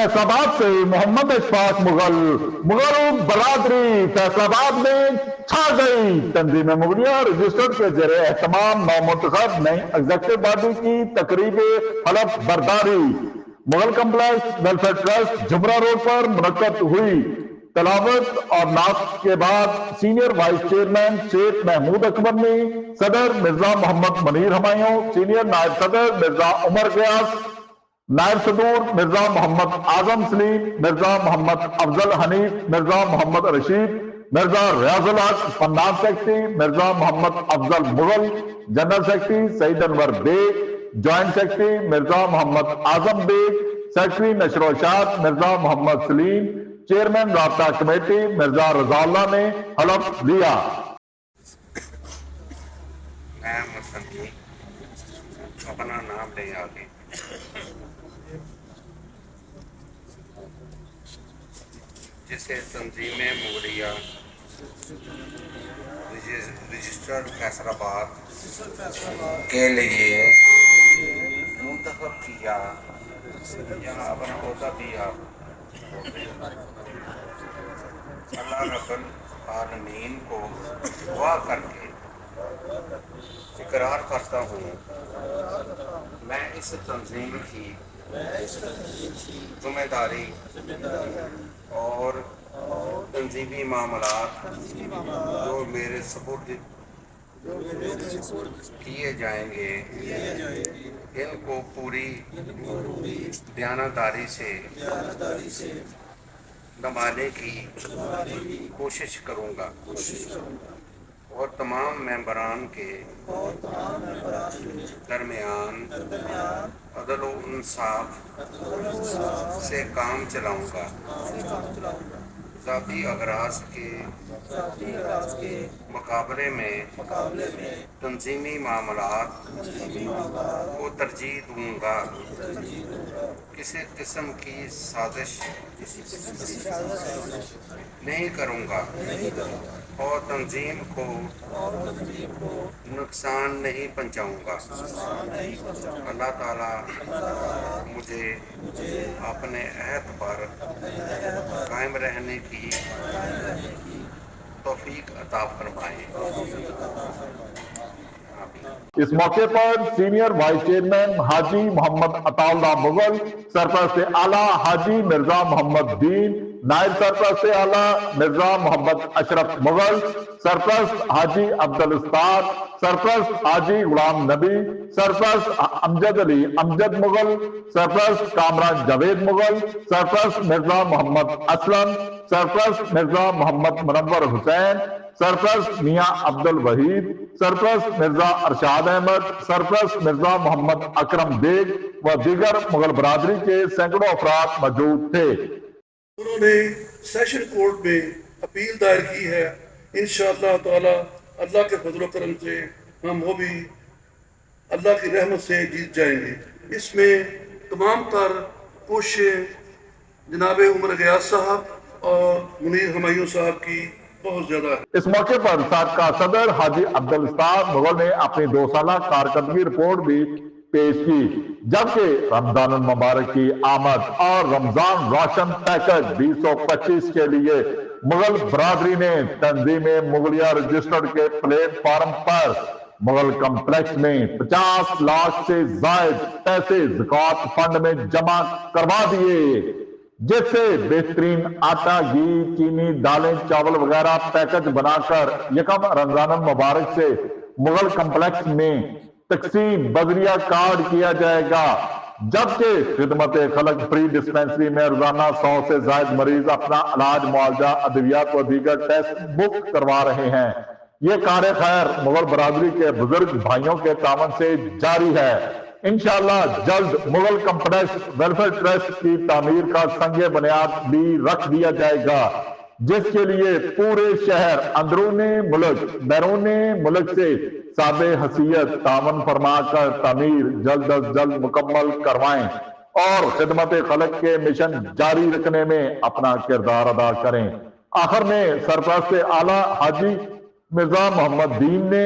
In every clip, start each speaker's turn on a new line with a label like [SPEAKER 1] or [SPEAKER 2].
[SPEAKER 1] فیصل آباد سے محمد اشفاق مغل برادری فیصل آباد میں چھا گئی۔ تنظیم مغلیہ رجسٹرڈ کے زیر اہتمام نومنتخب نئی ایگزیکٹو باڈی کی تقریب حلف برداری Mughal complex welfare trust Jamrah road پر منعقد ہوئی۔ تلاوت اور نعت کے بعد سینئر وائس چیئرمین شیخ محمود اکبر نے صدر مرزا محمد منیر ہمایوں، سینئر نائب صدر مرزا عمر غیاث، نائب صدور مرزا محمد اعظم سلیم، مرزا محمد افضل حنیف، مرزا محمد رشید، مرزا ریاض الحق، فنان سیکرٹری مرزا محمد افضل مغل، جنرل سیکرٹری سعید انور bag, joint secretary Mirza Muhammad Azam bag, secretary نشر و اشاعت مرزا محمد سلیم، چیئرمین رابطہ کمیٹی مرزا رضا اللہ نے حلف لیا۔
[SPEAKER 2] میں مصنفی اپنا نام لے آگے جسے تنظیم مغلیہ رجسٹرڈ فیصل آباد کے لیے منتخب کیا یا اپنا عہدہ دیا، اللہ رب العالمین کو دعا کر کے اقرار کرتا ہوں میں اس تنظیم کی ذمہ داری اور تنظیمی معاملات جو میرے سپرد کیے جائیں گے ان کو پوری دیانتداری سے نبھانے کی کوشش کروں گا اور تمام ممبران کے درمیان عدل و انصاف سے کام چلاؤں گا۔ ذاتی اغراض کے مقابلے میں تنظیمی معاملات کو ترجیح دوں گا۔ کسی قسم کی سازش نہیں کروں گا اور تنظیم کو نقصان نہیں پہنچاؤں گا۔ اللہ تعالیٰ مجھے اپنے عہد پر قائم رہنے کی توفیق عطا فرمائے۔
[SPEAKER 1] اس موقع پر سینئر وائس چیئرمین حاجی محمد عطا اللہ مغل، سرپرست اعلیٰ حاجی مرزا محمد دین، نائب سرپرست اعلیٰ مرزا محمد اشرف مغل، سرپرست حاجی عبدالاستاد، سرپرست حاجی غلام نبی، سرپرست امجد علی امجد مغل، سرپرست کامران جاوید مغل، سرپرست مرزا محمد اسلم، سرپرست مرزا محمد منور حسین، سرپرست میاں عبد الوحید، سرپرست مرزا ارشاد احمد، سرپرست مرزا محمد اکرم بیگ و دیگر مغل برادری کے سینکڑوں افراد موجود تھے۔
[SPEAKER 3] انہوں نے سیشن کورٹ میں اپیل دائر کی ہے۔ انشاءاللہ تعالی اللہ کے فضل و کرم سے ہم وہ بھی اللہ کی رحمت سے جیت جائیں گے۔ اس میں تمام تر کوششیں جناب عمر غیاث صاحب اور منیر ہمایوں صاحب کی بہت زیادہ ہے۔
[SPEAKER 1] اس موقع پر سابقہ صدر حاجی عبدالاستاد مغل نے اپنی 2 سالہ کارکردگی رپورٹ بھی پیش کی، جبکہ رمضان المبارک کی آمد اور رمضان راشن پیکج 2025 کے لیے مغل برادری نے تنظیم مغلیہ رجسٹرڈ کے پلیٹ فارم پر مغل کمپلیکس میں 50 لاکھ سے زائد پیسے زکوٰۃ فنڈ میں جمع کروا دیے، جس سے بہترین آٹا، گھی، چینی، دالیں، چاول وغیرہ پیکج بنا کر یکم رمضان المبارک سے مغل کمپلیکس میں تقسیم بذریعہ کارڈ کیا جائے گا، جبکہ خدمت خلق فری ڈسپینسری میں روزانہ 100 سے زائد مریض اپنا علاج، معالجہ، ادویات و دیگر ٹیسٹ بک کروا رہے ہیں۔ یہ کار خیر مغل برادری کے بزرگ بھائیوں کے تعاون سے جاری ہے۔ انشاءاللہ جلد مغل کمپلیکس ویلفیئر ٹرسٹ کی تعمیر کا سنگ بنیاد بھی رکھ دیا جائے گا، جس کے لیے پورے شہر اندرون ملک بیرون ملک سے صاحب حیثیت تعاون فرما کر تعمیر جلد از جلد مکمل کروائیں اور خدمت خلق کے مشن جاری رکھنے میں اپنا کردار ادا کریں۔ آخر میں سرپرست اعلیٰ حاجی مرزا محمد دین نے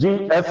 [SPEAKER 1] GS